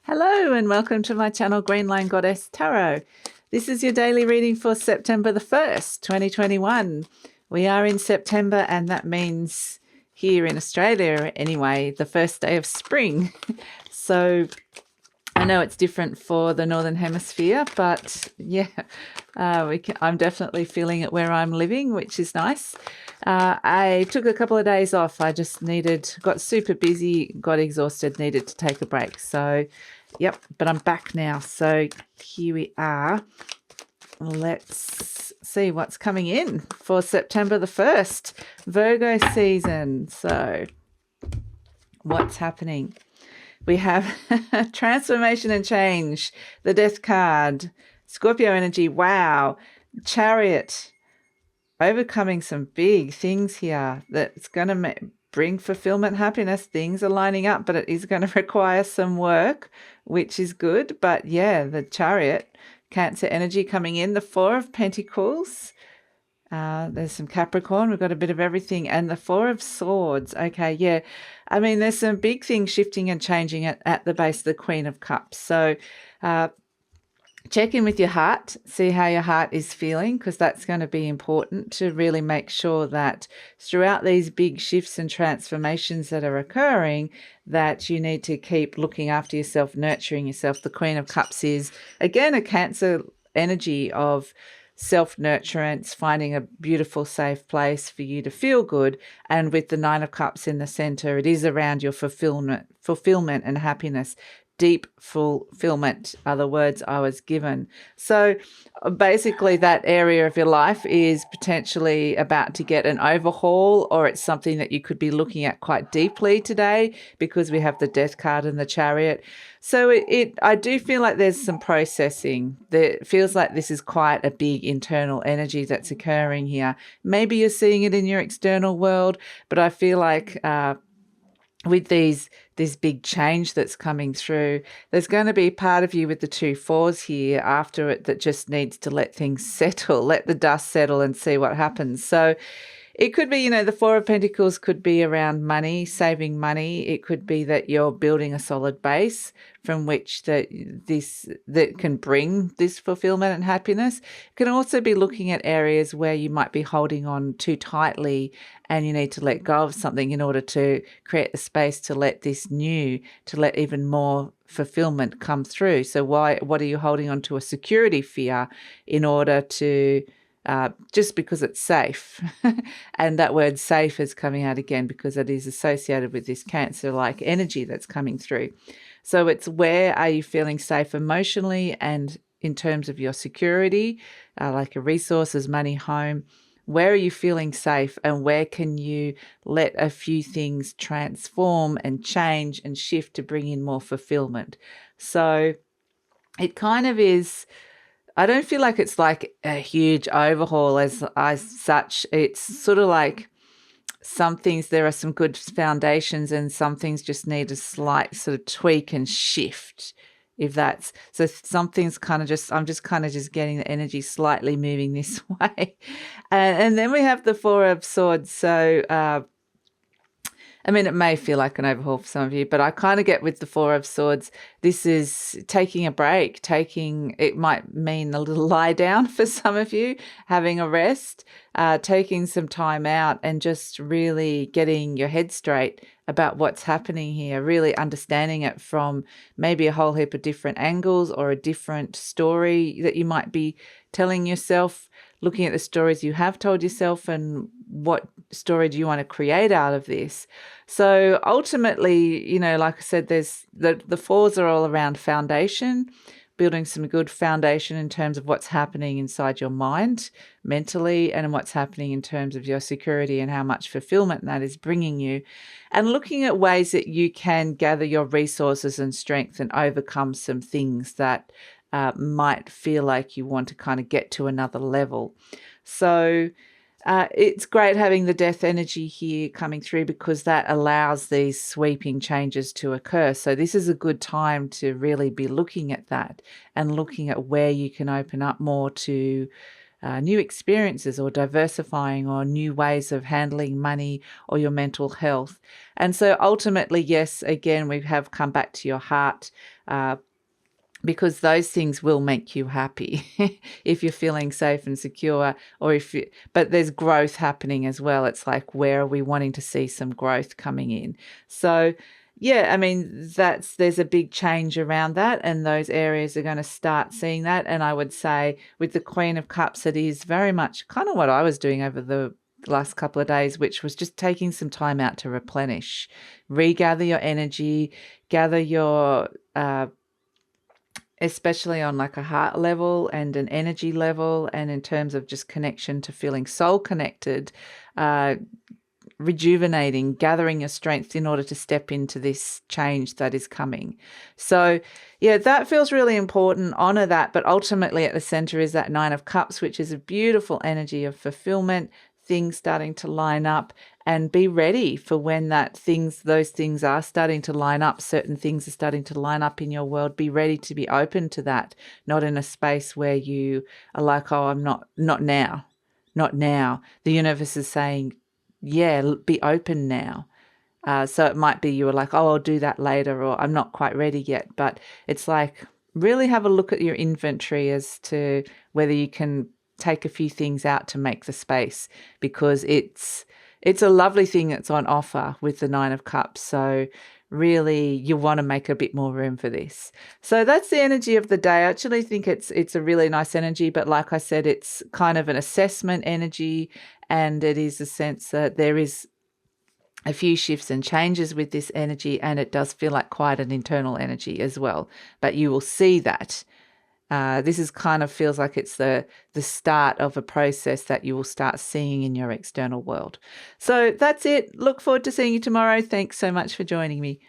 Hello and welcome to my channel GreenLion Goddess Tarot. This is your daily reading for September the 1st, 2021. We are in September and that means here in Australia anyway, the first day of spring. So I know it's different for the Northern Hemisphere, but yeah, I'm definitely feeling it where I'm living, which is nice. I took a couple of days off. I just got super busy, got exhausted, needed to take a break. So, yep, but I'm back now. So here we are. Let's see what's coming in for September the 1st, Virgo season. So what's happening? We have transformation and change, the Death card, Scorpio energy, wow, Chariot, overcoming some big things here that's going to bring fulfillment, happiness. Things are lining up, but it is going to require some work, which is good. But yeah, the Chariot, Cancer energy coming in, the Four of Pentacles. There's some Capricorn. We've got a bit of everything. And the Four of Swords. Okay, yeah. I mean, there's some big things shifting and changing at the base of the Queen of Cups. So check in with your heart. See how your heart is feeling, because that's going to be important to really make sure that throughout these big shifts and transformations that are occurring, that you need to keep looking after yourself, nurturing yourself. The Queen of Cups is, again, a Cancer energy of self-nurturance, finding a beautiful, safe place for you to feel good. And with the Nine of Cups in the center, it is around your fulfillment and happiness. Deep fulfillment are the words I was given. So basically that area of your life is potentially about to get an overhaul, or it's something that you could be looking at quite deeply today because we have the Death card and the Chariot. So I do feel like there's some processing. It feels like this is quite a big internal energy that's occurring here. Maybe you're seeing it in your external world, but I feel like with this big change that's coming through, there's going to be part of you with the two fours here after it that just needs to let things settle, let the dust settle and see what happens. So it could be, the Four of Pentacles could be around money, saving money. It could be that you're building a solid base from which that can bring this fulfillment and happiness. It can also be looking at areas where you might be holding on too tightly and you need to let go of something in order to create the space to let let even more fulfillment come through. So what are you holding on to? A security fear in order to just because it's safe. And that word safe is coming out again because it is associated with this Cancer-like energy that's coming through. So it's where are you feeling safe emotionally and in terms of your security, like your resources, money, home. Where are you feeling safe and where can you let a few things transform and change and shift to bring in more fulfillment? So it kind of is, I don't feel like it's like a huge overhaul as such. It's sort of like some things, there are some good foundations and some things just need a slight sort of tweak and shift. If that's, so something's kind of just, I'm just kind of just getting the energy slightly moving this way. And then we have the Four of Swords. So, I mean, it may feel like an overhaul for some of you, but I kind of get with the Four of Swords, this is taking a break, it might mean a little lie down for some of you, having a rest, taking some time out and just really getting your head straight about what's happening here, really understanding it from maybe a whole heap of different angles or a different story that you might be telling yourself, looking at the stories you have told yourself and what story do you want to create out of this. So ultimately, like I said, there's the fours are all around foundation, building some good foundation in terms of what's happening inside your mind mentally and what's happening in terms of your security and how much fulfillment that is bringing you, and looking at ways that you can gather your resources and strength and overcome some things that might feel like you want to kind of get to another level. So it's great having the Death energy here coming through because that allows these sweeping changes to occur. So this is a good time to really be looking at that and looking at where you can open up more to new experiences or diversifying or new ways of handling money or your mental health. And so ultimately, yes, again, we have come back to your heart, because those things will make you happy if you're feeling safe and secure, but there's growth happening as well. It's like, where are we wanting to see some growth coming in? So yeah, I mean, there's a big change around that, and those areas are going to start seeing that. And I would say with the Queen of Cups, it is very much kind of what I was doing over the last couple of days, which was just taking some time out to replenish, regather your energy, gather your especially on like a heart level and an energy level, and in terms of just connection to feeling soul connected, rejuvenating, gathering your strength in order to step into this change that is coming. So yeah, that feels really important. Honor that. But ultimately at the center is that Nine of Cups, which is a beautiful energy of fulfillment, things starting to line up, and be ready for when those things are starting to line up. Certain things are starting to line up in your world. Be ready to be open to that, not in a space where you are like, oh, I'm not now. Not now. The universe is saying, yeah, be open now. So it might be you were like, oh, I'll do that later, or I'm not quite ready yet. But it's like, really have a look at your inventory as to whether you can take a few things out to make the space, because it's a lovely thing that's on offer with the Nine of Cups. So really you want to make a bit more room for this. So that's the energy of the day. I actually think it's a really nice energy, but like I said, it's kind of an assessment energy, and it is a sense that there is a few shifts and changes with this energy, and it does feel like quite an internal energy as well. But you will see that this is kind of feels like it's the start of a process that you will start seeing in your external world. So that's it. Look forward to seeing you tomorrow. Thanks so much for joining me.